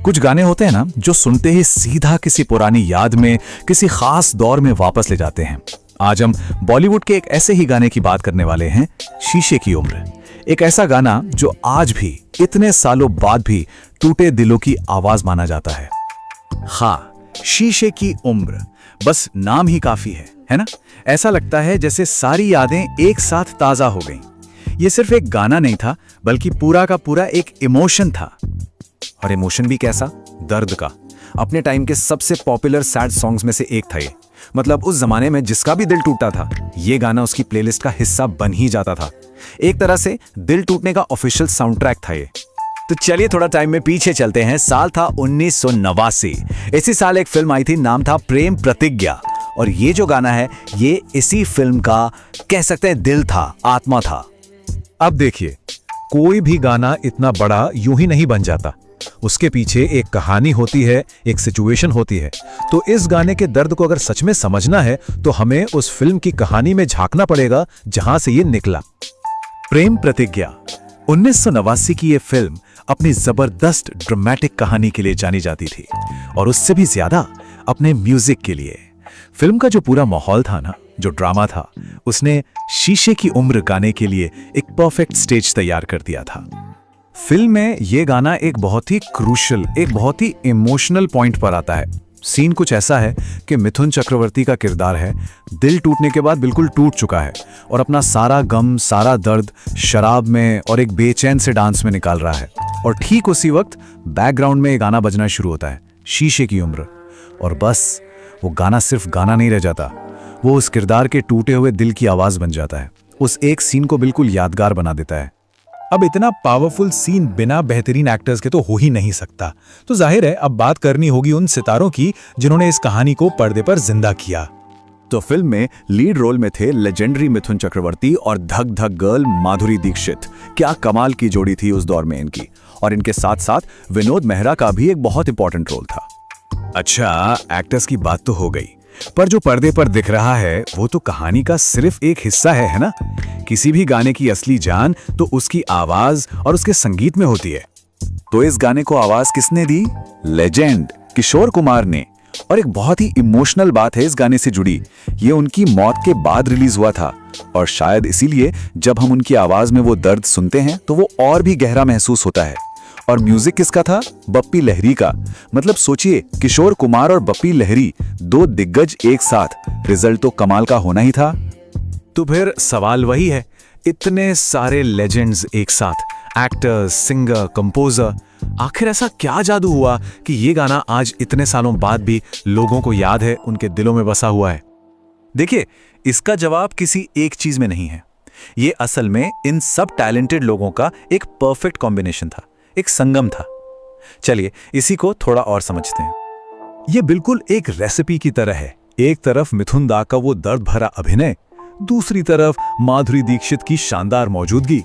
कुछ गाने होते हैं ना जो सुनते ही सीधा किसी पुरानी याद में, किसी खास दौर में वापस ले जाते हैं। आज हम बॉलीवुड के एक ऐसे ही गाने की बात करने वाले हैं, शीशे की उम्र। एक ऐसा गाना जो आज भी इतने सालों बाद भी टूटे दिलों की आवाज माना जाता है। हाँ, शीशे की उम्र, बस नाम ही काफी है ना? ऐसा लगता है जैसे सारी यादें एक साथ ताजा हो गईं। ये सिर्फ एक गाना नहीं था, बल्कि पूरा का पूरा एक इमोशन था। और इमोशन भी कैसा? दर्द का। अपने टाइम के सबसे पॉपुलर सैड सॉन्ग्स में से एक था ये। मतलब उस जमाने में जिसका भी दिल टूटा था, ये गाना उसकी प्लेलिस्ट का हिस्सा बन ही जाता था। एक तरह से दिल टूटने का ऑफिशियल साउंड ट्रैक था ये। तो चलिए थोड़ा टाइम में पीछे चलते हैं। साल था 1989। इसी साल एक फिल्म आई थी, नाम था प्रेम प्रतिज्ञा। और ये जो गाना है, ये इसी फिल्म का कह सकते हैं दिल था, आत्मा था। अब देखिए, कोई भी गाना इतना बड़ा यूं ही नहीं बन जाता। उसके पीछे एक कहानी होती है, एक सिचुएशन होती है। तो इस गाने के दर्द को अगर सच में समझना है तो हमें उस फिल्म की कहानी में झांकना पड़ेगा जहां से ये निकला। प्रेम प्रतिज्ञा 1989 की ये फिल्म अपनी जबरदस्त ड्रामेटिक कहानी के लिए जानी जाती थी, और उससे भी ज्यादा अपने म्यूजिक के लिए। फिल्म का जो पूरा माहौल था ना, जो ड्रामा था, उसने शीशे की उम्र गाने के लिए एक परफेक्ट स्टेज तैयार कर दिया था। फिल्म में यह गाना एक बहुत ही क्रूशियल, एक बहुत ही इमोशनल पॉइंट पर आता है। सीन कुछ ऐसा है कि मिथुन चक्रवर्ती का किरदार है, दिल टूटने के बाद बिल्कुल टूट चुका है और अपना सारा गम, सारा दर्द शराब में और एक बेचैन से डांस में निकाल रहा है। और ठीक उसी वक्त बैकग्राउंड में ये गाना बजना शुरू होता है, शीशे की उम्र। और बस वो गाना सिर्फ गाना नहीं रह जाता, वो उस किरदार के टूटे हुए दिल की आवाज बन जाता है। उस एक सीन को बिल्कुल यादगार बना देता है। अब इतना पावरफुल सीन बिना बेहतरीन एक्टर्स के तो हो ही नहीं सकता। तो जाहिर है अब बात करनी होगी उन सितारों की जिन्होंने इस कहानी को पर्दे पर जिंदा किया। तो फिल्म में लीड रोल में थे लेजेंडरी मिथुन चक्रवर्ती और धक धक गर्ल माधुरी दीक्षित। क्या कमाल की जोड़ी थी उस दौर में इनकी। और इनके साथ साथ विनोद मेहरा का भी एक बहुत इंपॉर्टेंट रोल था। अच्छा, एक्टर्स की बात तो हो गई, पर जो पर्दे पर दिख रहा है वो तो कहानी का सिर्फ एक हिस्सा है ना? किसी भी गाने की असली जान तो उसकी आवाज और उसके संगीत में होती है। तो इस गाने को आवाज किसने दी? लेजेंड किशोर कुमार ने। और एक बहुत ही इमोशनल बात है इस गाने से जुड़ी, ये उनकी मौत के बाद रिलीज हुआ था। और शायद इसीलिए जब हम उनकी आवाज में वो दर्द सुनते हैं तो वो और भी गहरा महसूस होता है। और म्यूजिक किसका था? बप्पी लहरी का। मतलब सोचिए, किशोर कुमार और बप्पी लहरी, दो दिग्गज एक साथ, रिजल्ट तो कमाल का होना ही था। तो फिर सवाल वही है, इतने सारे लेजेंड्स एक साथ, एक्टर्स, सिंगर, कंपोजर, आखिर ऐसा क्या जादू हुआ कि ये गाना आज इतने सालों बाद भी लोगों को याद है, उनके दिलों में बसा हुआ है? देखिए, इसका जवाब किसी एक चीज में नहीं है। ये असल में इन सब टैलेंटेड लोगों का एक परफेक्ट कॉम्बिनेशन था, एक संगम था। चलिए इसी को थोड़ा और समझते हैं। ये बिल्कुल एक रेसिपी की तरह है। एक तरफ मिथुन दा का वो दर्द भरा अभिनय, दूसरी तरफ माधुरी दीक्षित की शानदार मौजूदगी,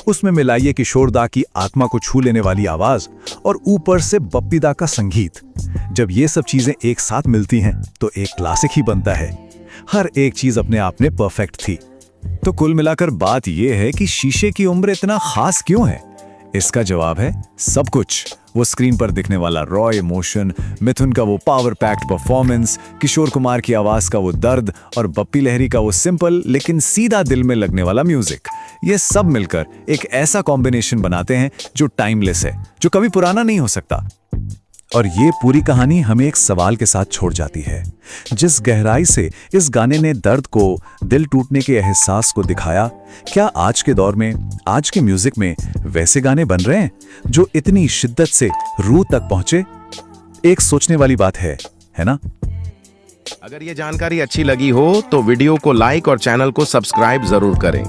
उसमें मिलाइए किशोर दा की आत्मा को छू लेने वाली आवाज, और ऊपर से बप्पी दा का संगीत। जब ये सब चीजें एक साथ मिलती हैं तो एक क्लासिक ही बनता है। हर एक चीज अपने आप में परफेक्ट थी। तो कुल मिलाकर बात यह है कि शीशे की उम्र इतना खास क्यों है? इसका जवाब है सब कुछ। वो स्क्रीन पर दिखने वाला रॉ इमोशन, मिथुन का वो power packed performance, Kishore Kumar की आवाज का वो दर्द, और बप्पी लहरी का वो सिंपल लेकिन सीधा दिल में लगने वाला म्यूजिक। ये सब मिलकर एक ऐसा कॉम्बिनेशन बनाते हैं जो टाइमलेस है, जो कभी पुराना नहीं हो सकता। और ये पूरी कहानी हमें एक सवाल के साथ छोड़ जाती है। जिस गहराई से इस गाने ने दर्द को, दिल टूटने के एहसास को दिखाया, क्या आज के दौर में, आज के म्यूजिक में वैसे गाने बन रहे हैं जो इतनी शिद्दत से रूह तक पहुंचे? एक सोचने वाली बात है ना? अगर ये जानकारी अच्छी लगी हो तो वीडियो को लाइक और चैनल को सब्सक्राइब जरूर करें।